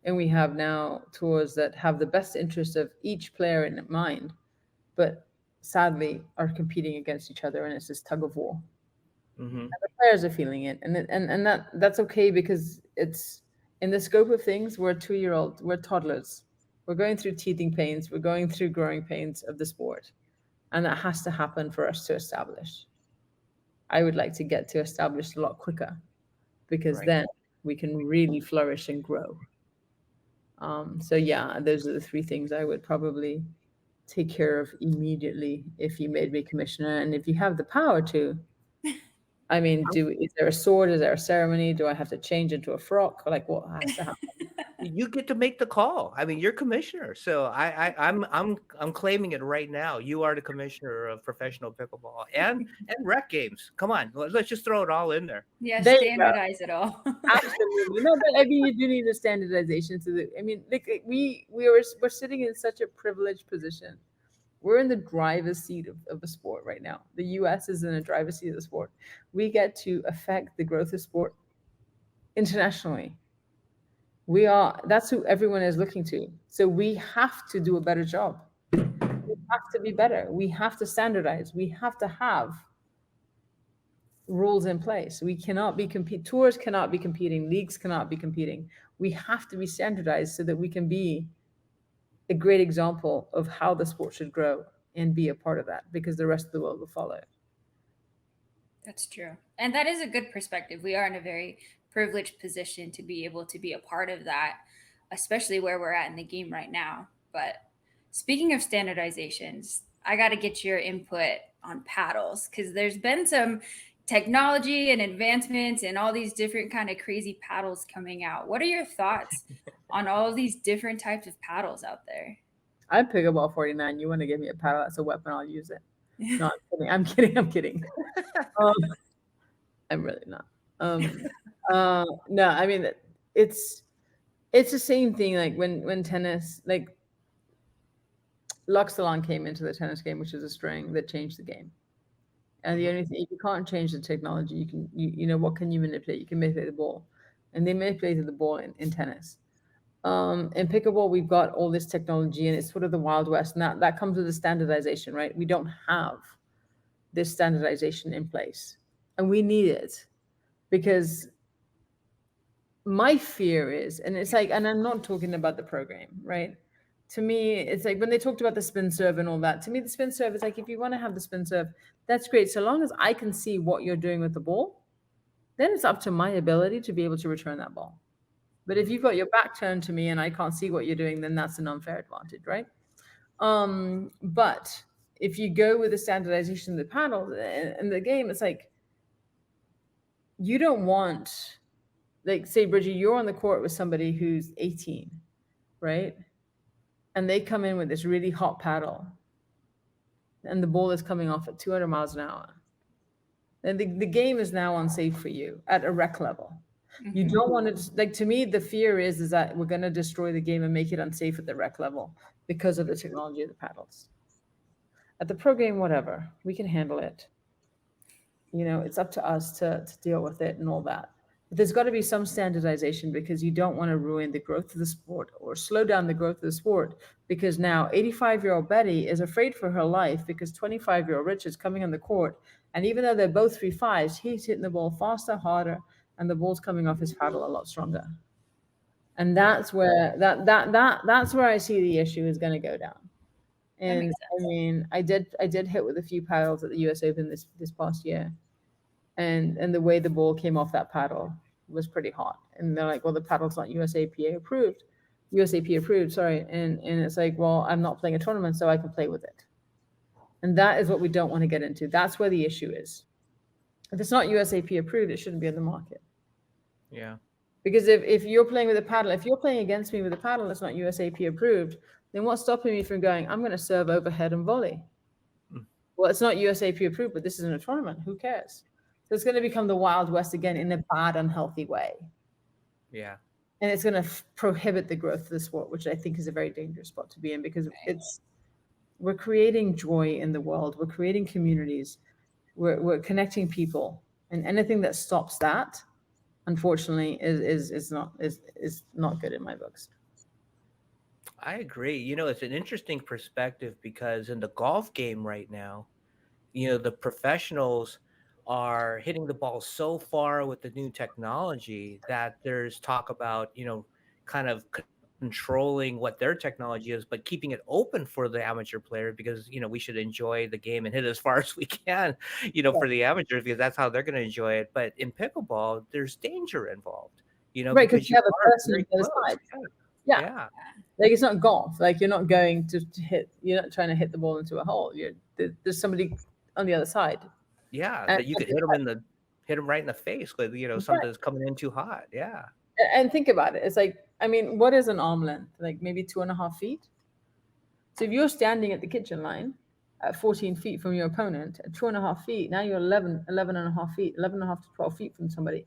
and we have now tours that have the best interest of each player in mind, but sadly are competing against each other, and it's this tug of war.
Hmm.
The players are feeling it, and that's okay because it's in the scope of things. We're 2 year old, we're toddlers, we're going through teething pains, we're going through growing pains of the sport, and that has to happen for us to establish. I would like to get to established a lot quicker because
Right.
then we can really flourish and grow. So yeah, those are the three things I would probably take care of immediately if you made me commissioner, and if you have the power to. I mean, is there a sword? Is there a ceremony? Do I have to change into a frock? Like, what has to happen?
you get to make the call. I mean, you're commissioner, so I'm claiming it right now. You are the commissioner of professional pickleball and rec games. Come on, let's just throw it all in there.
Yeah,
There you go.
standardize it all.
Absolutely. No, but I mean, you do need a standardization. So that, I mean, like we're sitting in such a privileged position. We're in the driver's seat of a sport right now. The U.S. is in a driver's seat of the sport. We get to affect the growth of sport internationally. We are. That's who everyone is looking to. So we have to do a better job. We have to be better. We have to standardize. We have to have rules in place. We cannot be compete. Tours cannot be competing. Leagues cannot be competing. We have to be standardized so that we can be a great example of how the sport should grow and be a part of that, because the rest of the world will follow.
That's true. And that is a good perspective. We are in a very privileged position to be able to be a part of that, especially where we're at in the game right now. But speaking of standardizations, I got to get your input on paddles, because there's been some technology and advancements and all these different kind of crazy paddles coming out. What are your thoughts on all of these different types of paddles out there?
I pick up all 49. You want to give me a paddle as a weapon, I'll use it. No, I'm kidding. I'm kidding. I'm really not. No, I mean, it's the same thing. Like when tennis, like Luxalon came into the tennis game, which is a string that changed the game. And the only thing, if you can't change the technology, you know, what can you manipulate? You can manipulate the ball, and they manipulated the ball in tennis. In pickleball, we've got all this technology, and it's sort of the Wild West, and that comes with the standardization, right? We don't have this standardization in place, and we need it, because my fear is, and it's like, and I'm not talking about the program, right? To me, it's like when they talked about the spin serve and all that, to me, the spin serve is like, if you want to have the spin serve, that's great. So long as I can see what you're doing with the ball, then it's up to my ability to be able to return that ball. But if you've got your back turned to me and I can't see what you're doing, then that's an unfair advantage, right? But if you go with the standardization of the paddle and the game, it's like, you don't want, like, say, Bridget, you're on the court with somebody who's 18, right? And they come in with this really hot paddle, and the ball is coming off at 200 miles an hour. And the game is now unsafe for you at a rec level. You don't want to, like, to me, the fear is that we're going to destroy the game and make it unsafe at the rec level because of the technology of the paddles. At the pro game, whatever, we can handle it. You know, it's up to us to deal with it and all that. But there's got to be some standardization, because you don't want to ruin the growth of the sport or slow down the growth of the sport, because now 85-year-old Betty is afraid for her life because 25-year-old Rich is coming on the court. And even though they're both 3.5s, he's hitting the ball faster, harder, and the ball's coming off his paddle a lot stronger. And that's where that's where I see the issue is going to go down. And I mean, I did hit with a few paddles at the US Open this past year. And the way the ball came off that paddle was pretty hot. And they're like, well, the paddle's not USAPA approved. USAP approved, sorry. And it's like, well, I'm not playing a tournament, so I can play with it. And that is what we don't want to get into. That's where the issue is. If it's not USAP approved, it shouldn't be on the market.
Yeah.
Because if you're playing with a paddle, if you're playing against me with a paddle that's not USAP approved, then what's stopping me from going, I'm going to serve overhead and volley? Well, it's not USAP approved, but this isn't a tournament. Who cares? So it's going to become the Wild West again in a bad, unhealthy way.
Yeah.
And it's going to prohibit the growth of the sport, which I think is a very dangerous spot to be in, because we're creating joy in the world. We're creating communities. We're connecting people. And anything that stops that, unfortunately, is not good in my books.
I agree. You know, it's an interesting perspective, because in the golf game right now, you know, the professionals are hitting the ball so far with the new technology that there's talk about, you know, kind of controlling what their technology is, but keeping it open for the amateur player, because, you know, we should enjoy the game and hit as far as we can, you know, for the amateurs, because that's how they're going to enjoy it. But in pickleball, there's danger involved, you know,
right,
because
you have a
are
person on
very
the other
close.
side.
Yeah.
Yeah. Like, it's not golf. Like, you're not going to hit, you're not trying to hit the ball into a hole. There's somebody on the other side.
Yeah,
And
that you could hit them right in the face with, you know, something that's coming in too hot. Yeah.
And think about it. It's like, I mean, what is an arm length? Like maybe 2.5 feet. So if you're standing at the kitchen line at 14 feet from your opponent at 2.5 feet, now you're 11 and a half feet, 11 and a half to 12 feet from somebody.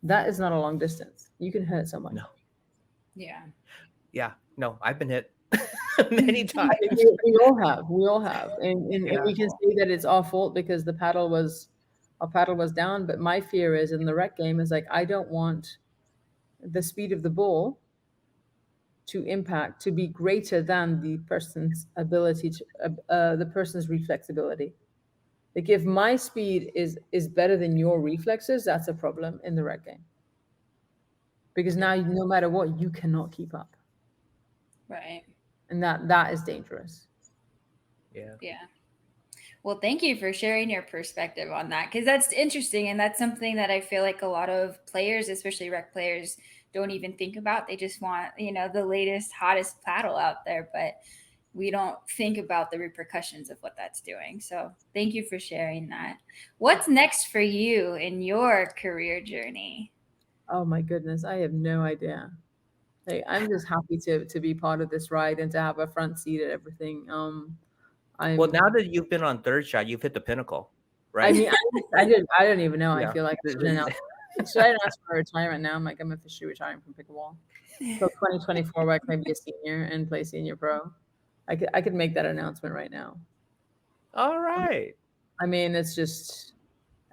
That is not a long distance. You can hurt someone.
No.
Yeah.
Yeah. No, I've been hit many times.
We all have. We all have. And
Yeah.
we can say that it's our fault because our paddle was down. But my fear is in the rec game is like, I don't want the speed of the ball to be greater than the person's ability to the person's reflexability. Like if my speed is better than your reflexes, that's a problem in the rec game because now no matter what, you cannot keep up,
Right.
and that is dangerous.
Yeah.
Yeah. Well, thank you for sharing your perspective on that because that's interesting. And that's something that I feel like a lot of players, especially rec players, don't even think about. They just want, the latest, hottest paddle out there, but we don't think about the repercussions of what that's doing. So thank you for sharing that. What's next for you in your career journey?
Oh my goodness, I have no idea. Like, I'm just happy to be part of this ride and to have a front seat at everything.
Well,
I'm
now that you've been on third shot, you've hit the pinnacle,
I
right?
mean, I don't even know. I
Yeah.
feel like should I announce my retirement now? I'm like, I'm officially retiring from pickleball. So 2024, where I can be a senior and play senior pro. I could make that announcement right now.
All right.
I mean, it's just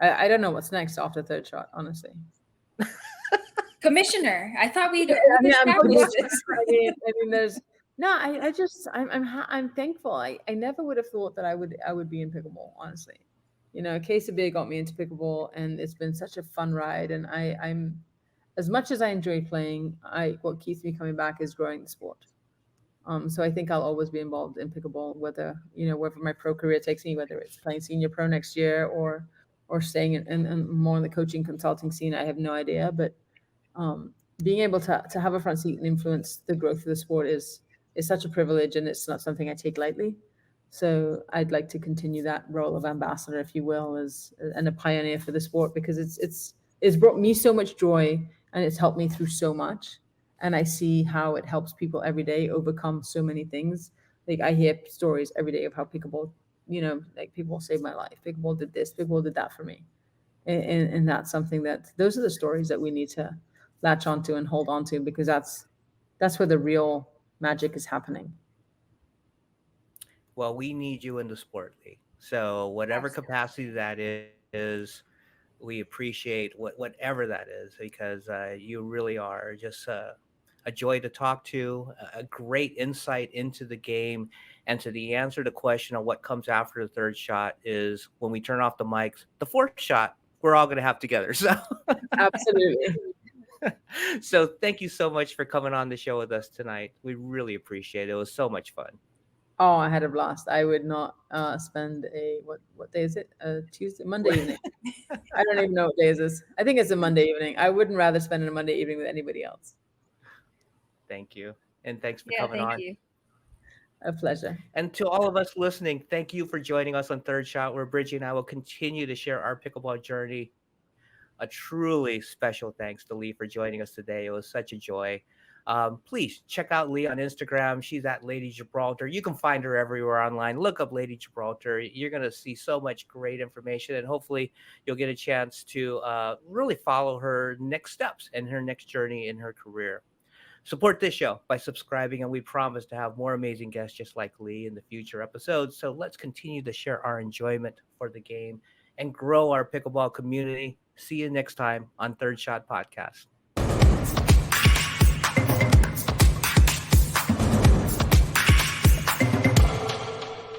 I don't know what's next after third shot, honestly.
Commissioner, I thought we'd
I mean, I'm
established this.
there's no. I just I'm thankful. I never would have thought that I would be in pickleball. Honestly, Case of Beer got me into pickleball, and it's been such a fun ride. And I'm as much as I enjoy playing, what keeps me coming back is growing the sport. So I think I'll always be involved in pickleball, whether my pro career takes me, whether it's playing senior pro next year or staying in more in the coaching consulting scene. I have no idea, but um, being able to have a front seat and influence the growth of the sport is such a privilege, and it's not something I take lightly. So I'd like to continue that role of ambassador, if you will, as and a pioneer for the sport because it's brought me so much joy and it's helped me through so much, and I see how it helps people every day overcome so many things. Like I hear stories every day of how pickleball, like people saved my life. Pickleball did this. Pickleball did that for me, and that's something that those are the stories that we need to latch onto and hold on to because that's where the real magic is happening.
Well, we need you in the sport, Lee. So whatever
Absolutely.
capacity that is, we appreciate whatever that is because you really are just a joy to talk to, a great insight into the game, and to the answer to the question of what comes after the third shot is when we turn off the mics, the fourth shot we're all going to have together. So
Absolutely.
so thank you so much for coming on the show with us tonight. We really appreciate it. It was so much fun.
Oh, I had a blast. I would not spend a what day is it? Tuesday, Monday evening. I don't even know what day is this. I think it's a Monday evening. I wouldn't rather spend a Monday evening with anybody else.
Thank you. And thanks for
Yeah,
coming
thank
on.
you.
A pleasure.
And to all of us listening, thank you for joining us on Third Shot, where Bridgie and I will continue to share our pickleball journey. A truly special thanks to Lee for joining us today. It was such a joy. Please check out Lee on Instagram. She's at Lady Gibraltar. You can find her everywhere online. Look up Lady Gibraltar. You're going to see so much great information, and hopefully, you'll get a chance to really follow her next steps and her next journey in her career. Support this show by subscribing, and we promise to have more amazing guests just like Lee in the future episodes. So let's continue to share our enjoyment for the game and grow our pickleball community. See you next time on Third Shot Podcast.